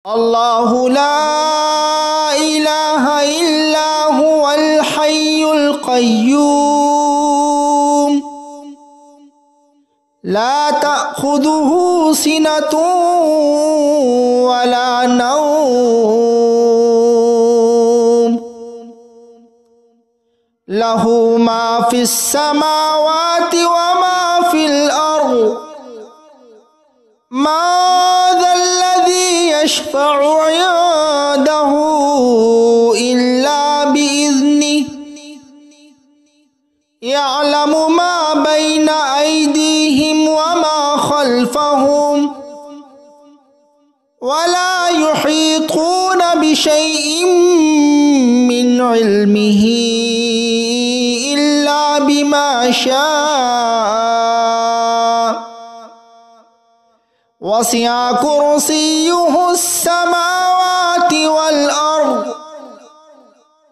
الله لا إله إلا هو الحي القيوم لا تأخذه سنة ولا نوم له ما في السماوات وما في الأرض ما ذا الذي يشفع عنده إلا بإذنه يعلم ما بين أيديهم وما خلفهم ولا يحيطون بشيء من علمه إلا بما شاء وسع كرسيه السماوات والأرض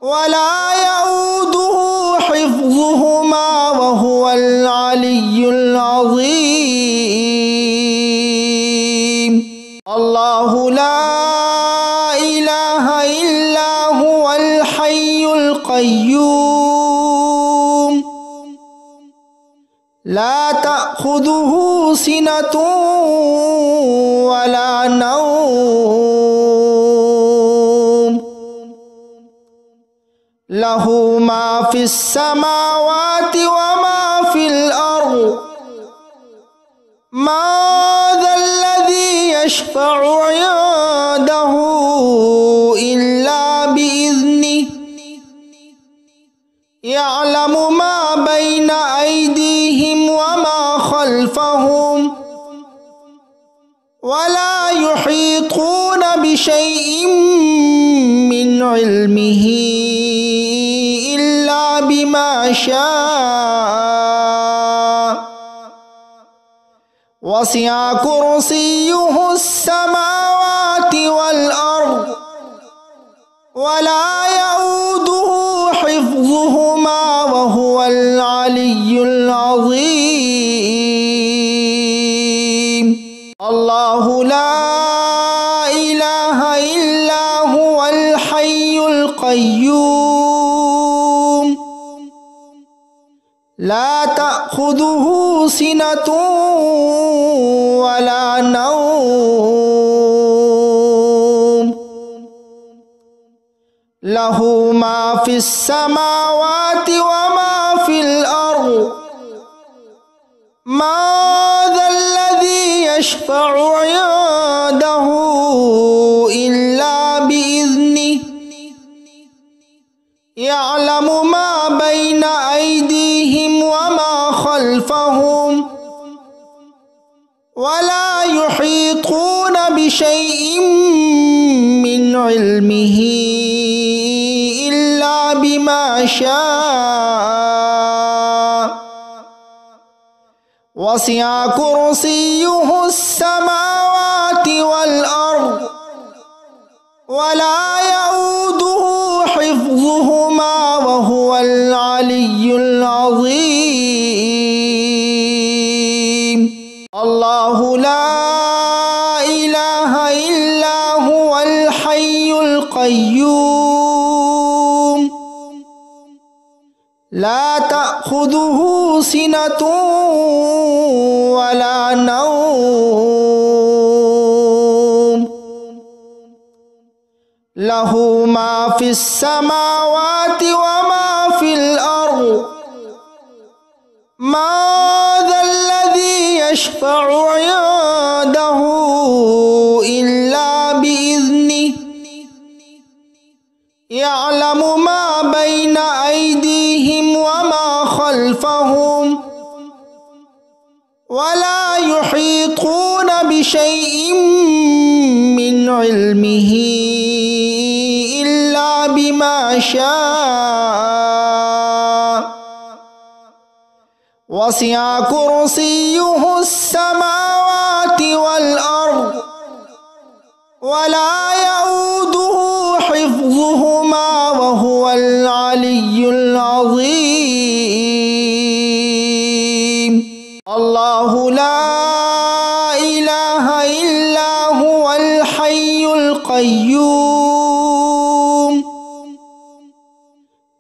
ولا يؤوده حفظهما وهو العلي العظيم الله لا إله إلا هو الحي القيوم لا تأخذه سنة ولا نوم له ما في السماوات وما في الأرض ما ذا الذي يشفع عنده إلا بإذنه يعلم ما بين أيديهم وما خلفهم ولا يحيطون بشيء من علمه إلا بما شاء وسع كرسيه السماوات والأرض ولا يؤوده حفظهما وهو العلي العظيم الله لا إله إلا هو الحي القيوم لا تأخذه سنة ولا نوم له ما في السماوات وما في الأرض ما ذا الذي يشفع عنده إلا بإذنه يعلم ما بين أيديهم وما خلفهم ولا يحيطون بشيء من علمه إلا بما شاء وسع كرسيه السماوات والأرض ولا يؤوده حفظهما وهو العلي العظيم الله لا إله إلا هو الحي القيوم لا تأخذه سنة ولا نوم له ما في السماوات وما في الأرض ما ذا الذي يشفع عنده إلا بإذنه يعلم ما بين أيديهم وما خلفهم ولا يحيطون بشيء من علمه إلا بما شاء وسع كرسيه السماوات والأرض ولا يؤوده حفظهما وهو العلي العظيم الله لا إله إلا هو الحي القيوم القيوم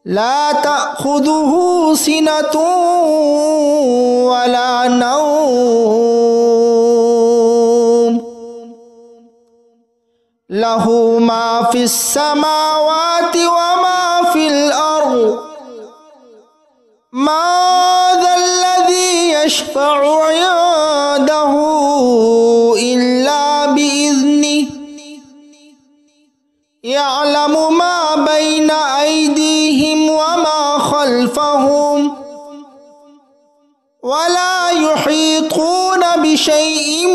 لا تأخذه سنة ولا نوم له ما في السماوات وما في الأرض ما ذا الذي يشفع عنده إلا بإذنه يعلم ما بين أيديهم وما خلفهم ولا يحيطون بشيء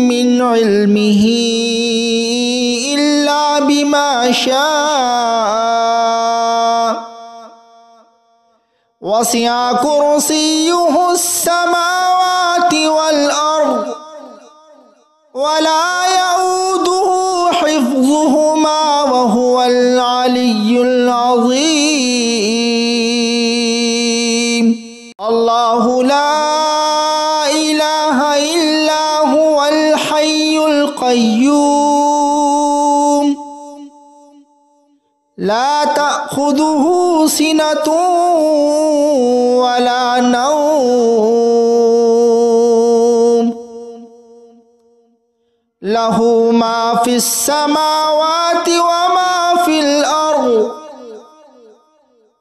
من علمه إلا بما شاء وسع كرسيه السماوات والأرض ولا يؤوده حفظهما وهو العلي العظيم الله لا إله إلا هو الحي القيوم لا تأخذه سنة ولا نوم له ما في السماوات وما في الأرض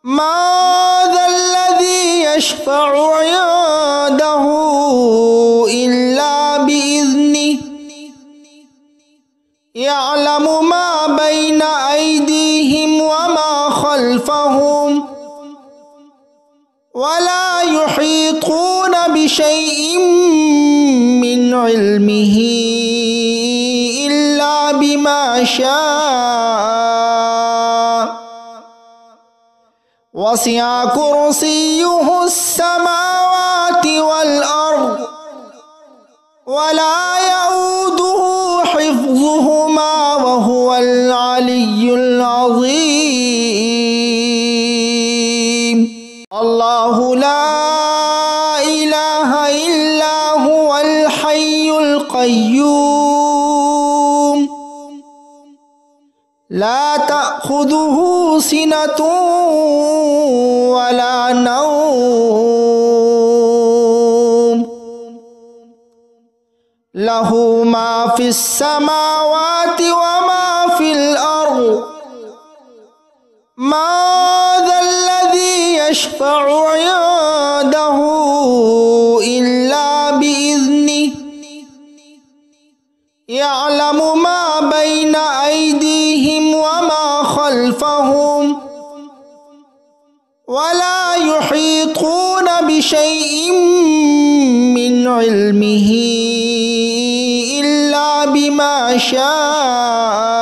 ما ذا الذي يشفع عنده إلا بإذنه يعلم ما بين أيديهم وما خلفهم ولا يحيطون بشيء من علمه إلا بما شاء وسع كرسيه السماوات والأرض ولا يؤوده حفظهما وهو العلي العظيم الله لا إله إلا هو الحي القيوم لا تأخذه سنة ولا نوم له ما في السماوات وما في الأرض ما ذا الذي يشفع عنده إلا بإذنه يعلم ما بين أيديهم وما خلفهم ولا يحيطون بشيء من علمه إلا بما شاء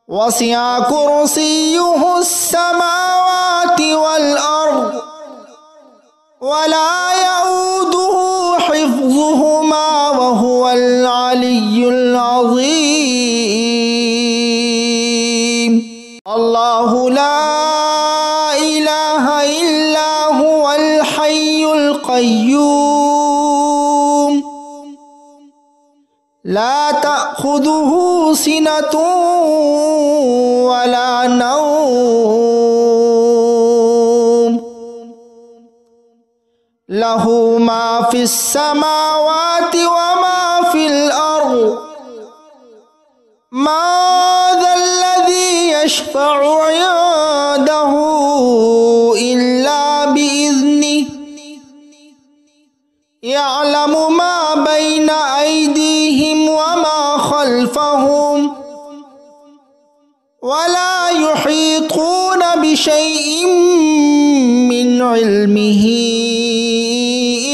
وسع كرسيه السماوات والأرض ولا يؤوده حفظهما وهو العلي العظيم الله لا إله إلا هو الحي القيوم لا تأخذه سنة ولا نوم له ما في السماوات وما في الأرض ما ذا الذي يشفع عنده إلا بإذنه يعلم ما بين أيديهم وما خلفهم ولا يحيطون بشيء من علمه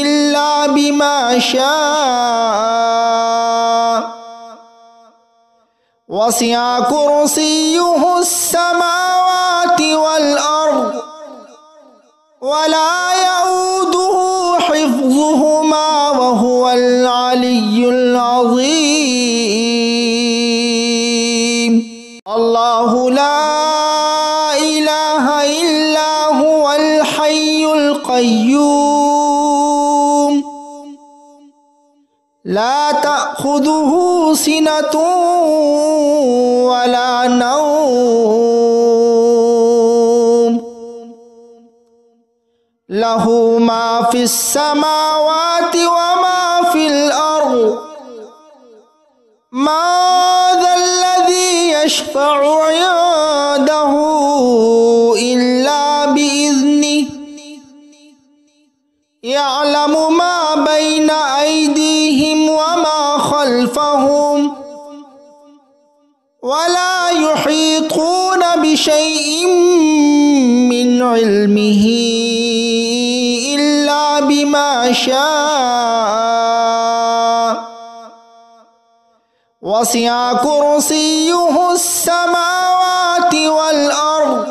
إلا بما شاء وسع كرسيه السماوات والأرض ولا يؤوده حفظهما وهو العلي العظيم الله لا إله إلا هو الحي القيوم لا تأخذه تأخذه سنة ولا نوم له ما في السماوات وما في الأرض ما ذا الذي يشفع عنده إلا بإذنه يعلم ما بين أيديهم وما خلفهم ولا يحيطون بشيء من علمه إلا بما شاء وسع كرسيه السماوات والأرض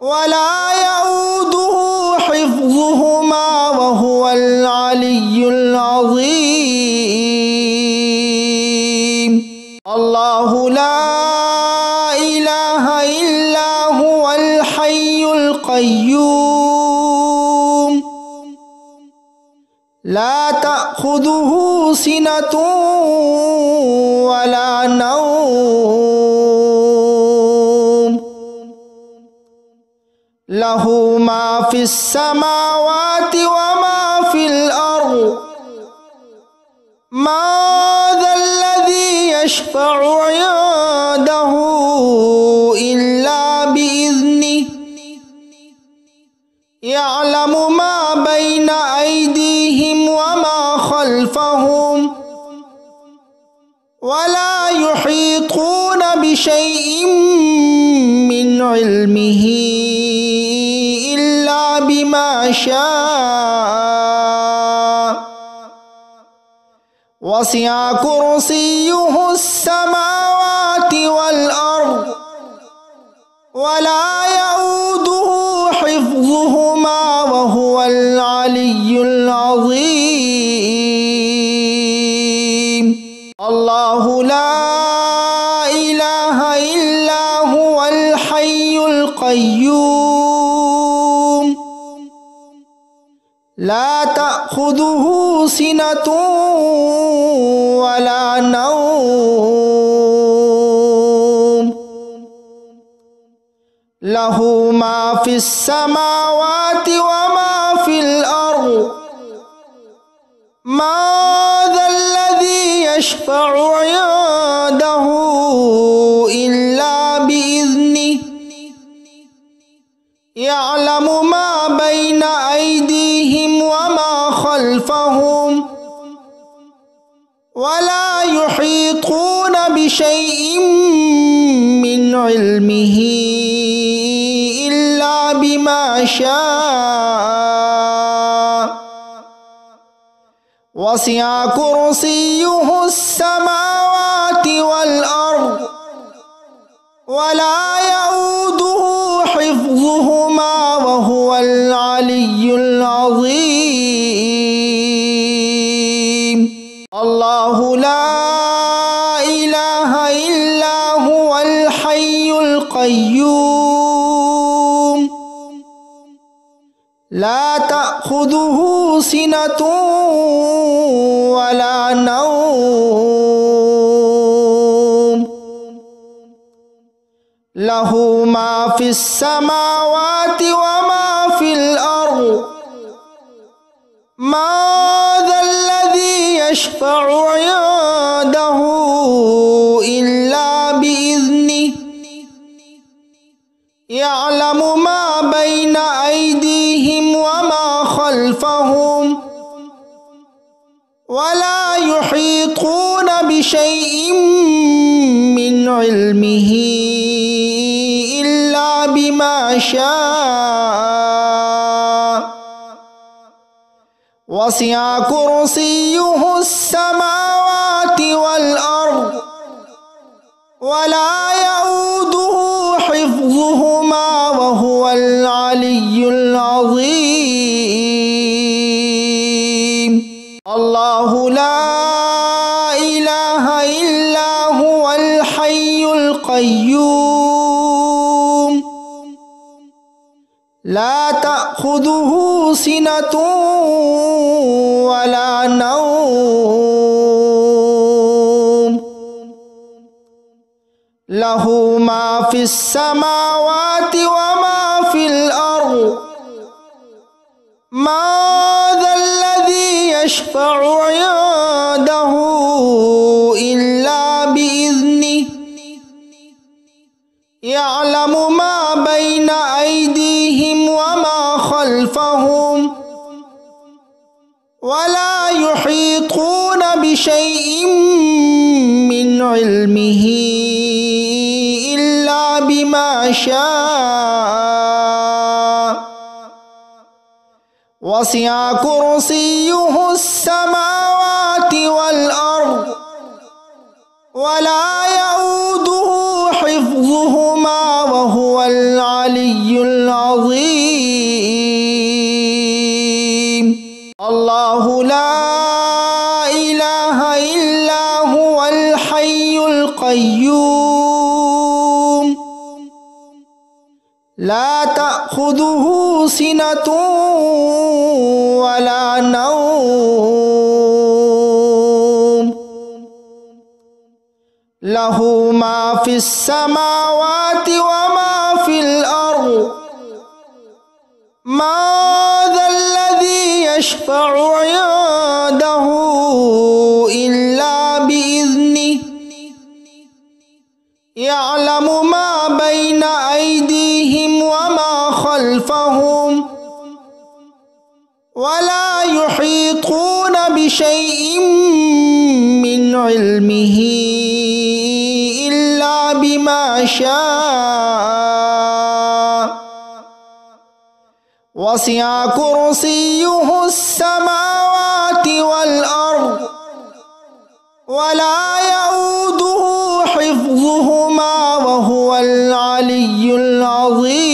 ولا يؤوده حفظهما وهو العلي العظيم الله لا إله إلا هو الحي القيوم لا تأخذه سنة ولا نوم له ما في السماوات وما في الأرض ما ذا الذي يشفع عنده إلا بإذنه يعلم ما بين أيديهم وما خلفهم ولا يحيطون بشيء من علمه إلا بما شاء وسع كرسيه السماوات والأرض ولا يؤوده حفظهما وهو العلي العظيم الله لا إله إلا هو الحي القيوم لا تأخذه سنة ولا نوم له ما في السماوات وما في الأرض ما ذا الذي يشفع عنده إلا بإذنه يعلم ما بين أيديهم وما خلفهم ولا يحيطون بشيء من علمه إلا بما شاء وسع كرسيه السماوات والأرض ولا يؤوده حفظهما وهو العلي العظيم الله لا إله إلا هو الحي القيوم لا تأخذه سنة ولا نوم له ما في السماوات وما في الأرض ما ذا الذي يشفع عنده إلا بإذنه يعلم ما بين أيديهم وما خلفهم ولا يحيطون بشيء من علمه إلا بما شاء وسع كرسيه السماوات والأرض ولا يؤوده حفظهما وهو العلي العظيم الله لا إله إلا هو الحي القيوم لا تأخذه سنة ولا نوم লাহু মা ফিস সামাওয়াতি ওয়া মা ফিল আরদ মা যাল্লাযী ইয়াশফা'ু 'ইনদাহু ইল্লা বিইذনিহি ইয়া'লামু মা বাইনা আইদিহিম ওয়া মা খালফাহুম ولا يحيطون بشيء من علمه إلا بما شاء وسع كرسيه السماوات والأرض ولا يؤوده حفظهما وهو العلي العظيم الله لا إله إلا هو الحي القيوم لا تأخذه سنة ولا نوم له ما في السماوات وما في الأرض ما ذا الذي يشفع عنده إلا بإذنه يعلم ما بين أيديهم وما خلفهم ولا يحيطون بشيء من علمه إلا بما شاء وسع كرسيه السماوات والأرض ولا يؤوده حفظهما وهو العلي العظيم